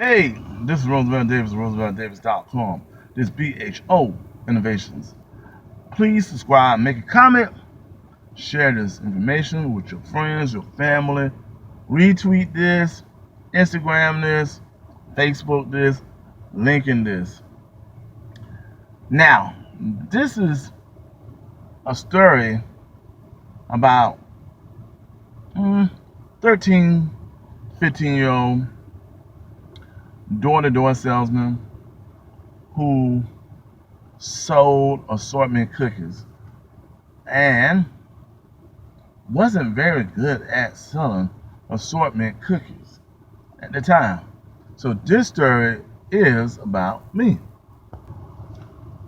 Hey, this is Roosevelt Davis, RooseveltDavis.com. This BHO Innovations. Please subscribe, make a comment, share this information with your friends, your family, retweet this, Instagram this, Facebook this, linking this. Now, this is a story about 13, 15-year-old door-to-door salesman who sold assortment cookies and wasn't very good at selling assortment cookies at the time. So this story is about me.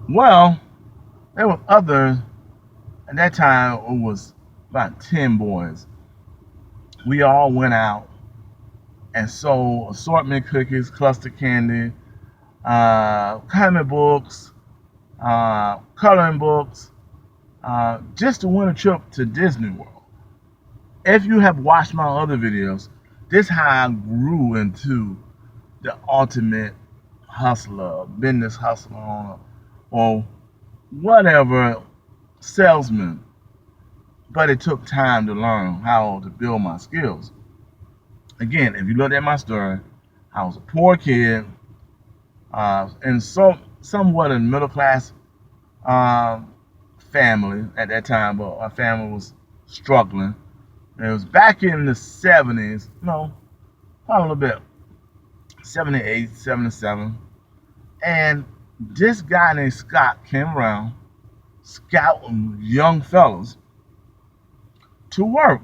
Well, there were others at that time. It was about 10 boys. We all went out and sold assortment cookies, cluster candy, comic books, coloring books, just to win a trip to Disney World. If you have watched my other videos, this is how I grew into the ultimate hustler, business hustler owner, or whatever salesman. But it took time to learn how to build my skills. Again, if you look at my story, I was a poor kid, and somewhat in middle class family at that time, but our family was struggling. And it was back in the 70s, no, probably a little bit, 78, 77. And this guy named Scott came around scouting young fellas to work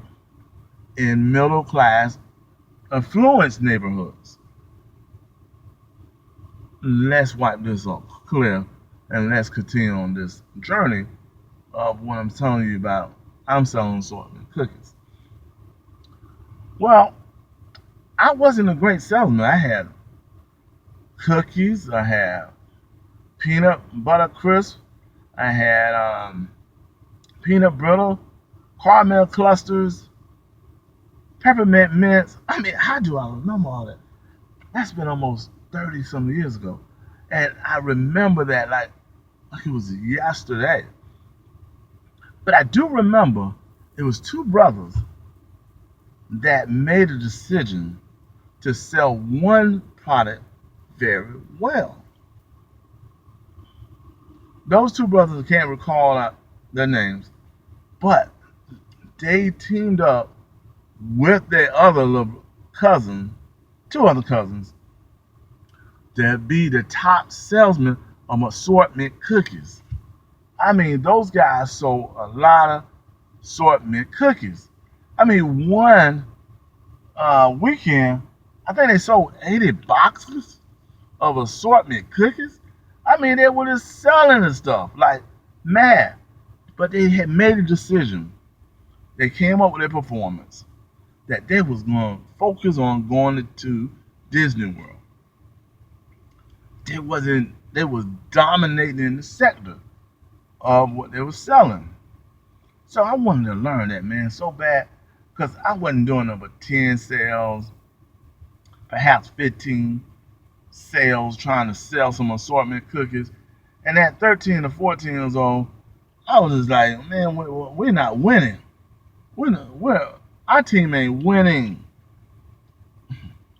in middle class affluent neighborhoods. Let's wipe this up clear and let's continue on this journey of what I'm telling you about. I'm selling assortment cookies. Well, I wasn't a great salesman. I had cookies, I had peanut butter crisp, I had peanut brittle, caramel clusters, peppermint mints. I mean, how do I remember all that? That's been almost 30 some years ago. And I remember that like it was yesterday. But I do remember it was two brothers that made a decision to sell one product very well. Those two brothers, I can't recall their names, but they teamed up with their other little cousin, two other cousins, to be the top salesman of assortment cookies. I mean, those guys sold a lot of assortment cookies. I mean, one weekend, I think they sold 80 boxes of assortment cookies. I mean, they were just selling the stuff like mad. But they had made a decision. They came up with a performance that they was going to focus on going to Disney World. They was dominating the sector of what they were selling. So I wanted to learn that, man, so bad, because I wasn't doing number 10 sales, perhaps 15 sales, trying to sell some assortment cookies. And at 13 or 14 years old, I was just like, man, we're not winning. Our team ain't winning.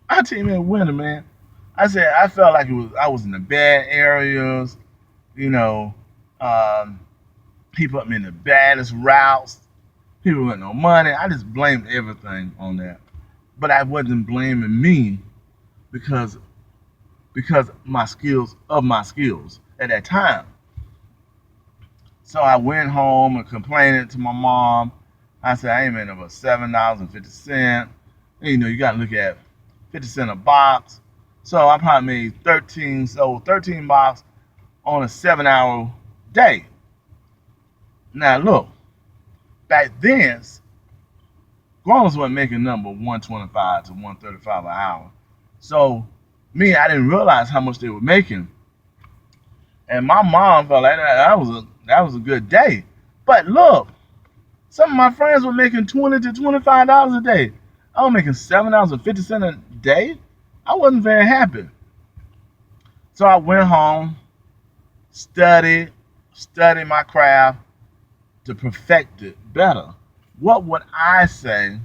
Our team ain't winning, man. I said I felt like I was in the bad areas, you know. He put me in the baddest routes. People with no money. I just blamed everything on that. But I wasn't blaming me because my skills at that time. So I went home and complained to my mom. I said I ain't made over $7.50. You know, you gotta look at 50 cents a box. So I probably made 13 box on a 7-hour day. Now look, back then, grown-ups weren't making number 125 to 135 an hour. So me, I didn't realize how much they were making. And my mom felt like that was a good day. But look, some of my friends were making $20 to $25 a day. I was making $7.50 a day. I wasn't very happy. So I went home, studied, studied my craft to perfect it better. What would I say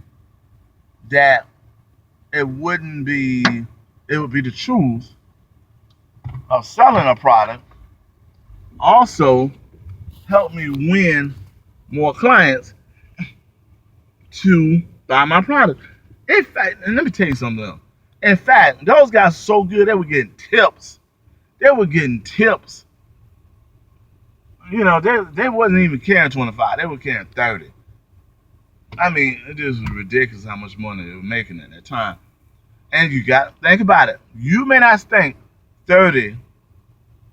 that it wouldn't be, it would be the truth of selling a product, also help me win more clients to buy my product. In fact, and let me tell you something else. In fact, those guys so good they were getting tips. They were getting tips. You know, they wasn't even carrying 25. They were carrying 30. I mean, it just was ridiculous how much money they were making at that time. And you got to think about it. You may not think 30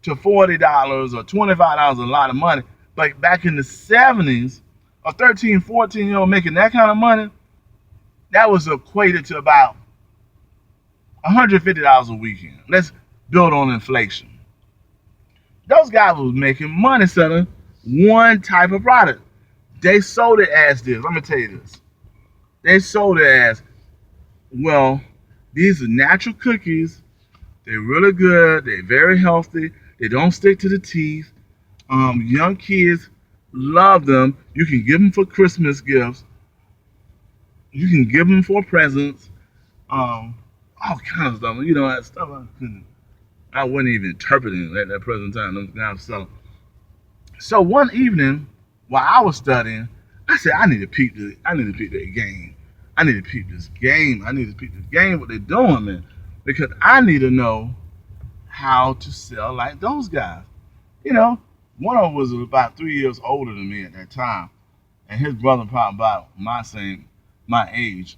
to $40 or $25 is a lot of money, but back in the 70s, a 13, 14-year-old making that kind of money, that was equated to about $150 a weekend. Let's build on inflation. Those guys was making money selling one type of product. They sold it as this. Let me tell you this. They sold it as, well, these are natural cookies. They're really good. They're very healthy. They don't stick to the teeth. Young kids love them. You can give them for Christmas gifts. You can give them for presents. All kinds of stuff. You know, that stuff I wasn't even interpreting at that present time. Those guys selling. So one evening, while I was studying, I said, I need to peep this. I need to peep that game. I need to peep this game. I need to peep this game. What they're doing, man, because I need to know how to sell like those guys. You know, one of them was about 3 years older than me at that time, and his brother probably about my age.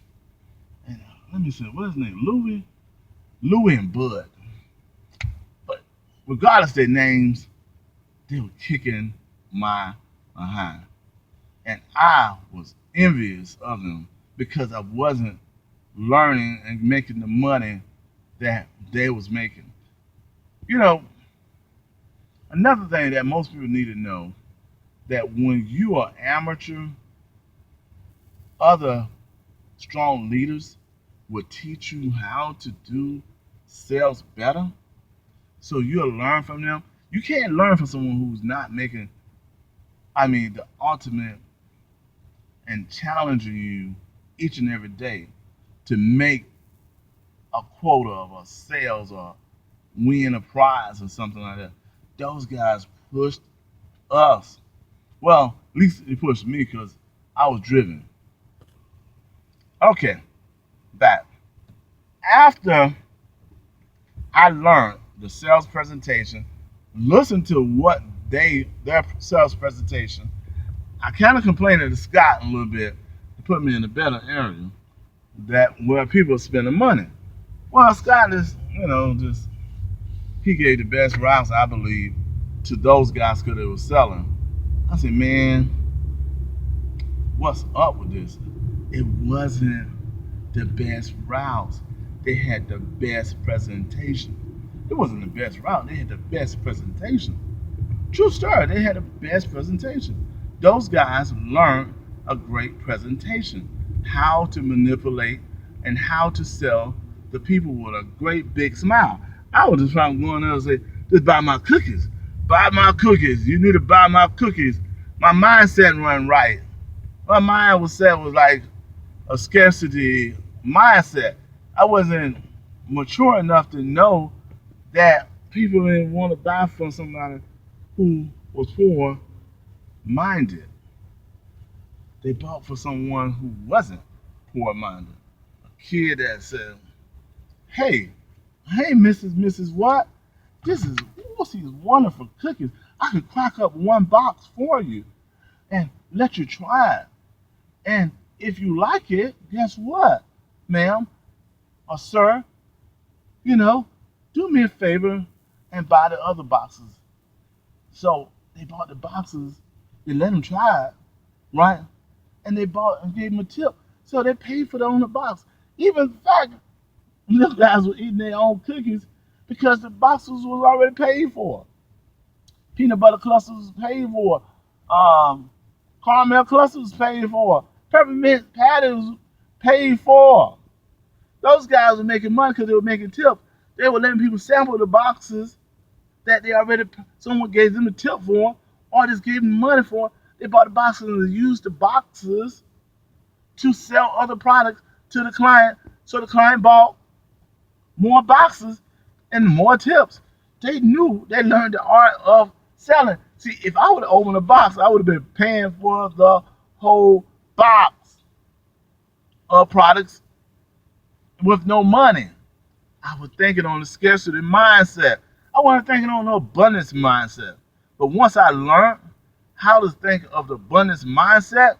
And let me see, what's his name? Louie and Bud. But regardless of their names, they were kicking my behind. And I was envious of them because I wasn't learning and making the money that they was making. You know, another thing that most people need to know that when you are amateur, other strong leaders will teach you how to do sales better. So you'll learn from them. You can't learn from someone who's not making, the ultimate and challenging you each and every day to make a quota of a sales or win a prize or something like that. Those guys pushed us. Well, at least they pushed me because I was driven. Okay, back. After I learned the sales presentation, listen to what their sales presentation. I kind of complained to Scott a little bit to put me in a better area that where people are spending money. Well, Scott is, just he gave the best routes I believe to those guys because they were selling. I said, man, what's up with this? It wasn't the best routes. They had the best presentation. It wasn't the best route. They had the best presentation. True story. They had the best presentation. Those guys learned a great presentation, how to manipulate and how to sell the people with a great big smile. I was just trying to go in there and say, just buy my cookies. Buy my cookies. You need to buy my cookies. My mindset wasn't right. My mind was set was like a scarcity mindset. I wasn't mature enough to know that people didn't want to buy from somebody who was poor minded. They bought for someone who wasn't poor minded. A kid that said, hey, Mrs. Watt, what's these wonderful cookies? I could crack up one box for you and let you try it. And if you like it, guess what, ma'am or sir, do me a favor and buy the other boxes. So they bought the boxes, they let them try it, right? And they bought and gave them a tip. So they paid for their own box. Even the fact these guys were eating their own cookies because the boxes was already paid for. Peanut butter clusters was paid for. Caramel clusters was paid for. Peppermint patties was paid for. Those guys were making money because they were making tips. They were letting people sample the boxes that they already, someone gave them a tip for, or just gave them money for. They bought the boxes and used the boxes to sell other products to the client. So the client bought more boxes and more tips. They knew, they learned the art of selling. See, if I would have opened a box, I would have been paying for the whole box of products with no money. I was thinking on the scarcity mindset. I wasn't thinking on no abundance mindset. But once I learned how to think of the abundance mindset,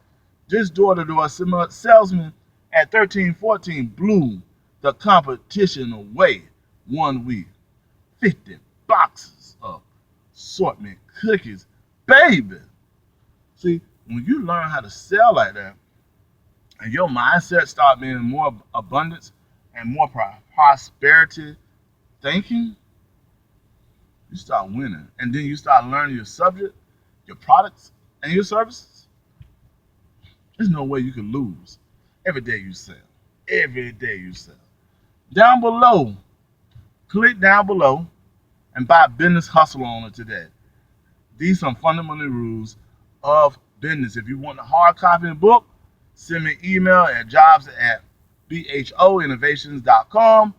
this door-to-door salesman at 1314 blew the competition away 1 week. 50 boxes of assortment cookies. Baby! See, when you learn how to sell like that, and your mindset start being more abundance and more prosperity thinking, you start winning. And then you start learning your subject, your products, and your services. There's no way you can lose. Every day you sell. Every day you sell. Down below, click down below and buy Business Hustle on it today. These are some fundamental rules of business. If you want a hard copy of the book, send me an email at jobs@bhoinnovations.com.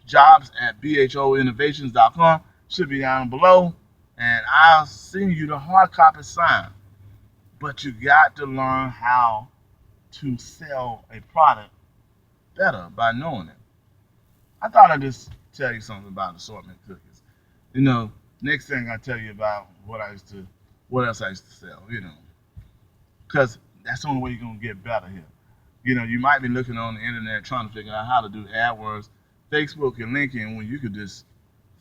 Jobs@bhoinnovations.com should be down below, and I'll send you the hard copy signed. But you got to learn how to sell a product better by knowing it. I thought I'd just tell you something about assortment cookies. Next thing I tell you about what else I used to sell, because that's the only way you're gonna get better here. You might be looking on the internet trying to figure out how to do AdWords, Facebook, and LinkedIn when you could just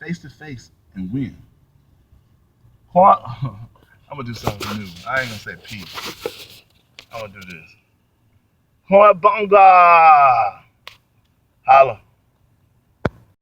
face to face and win. I'm gonna do something new. I ain't gonna say peace. I'm gonna do this. Bunga! Holla.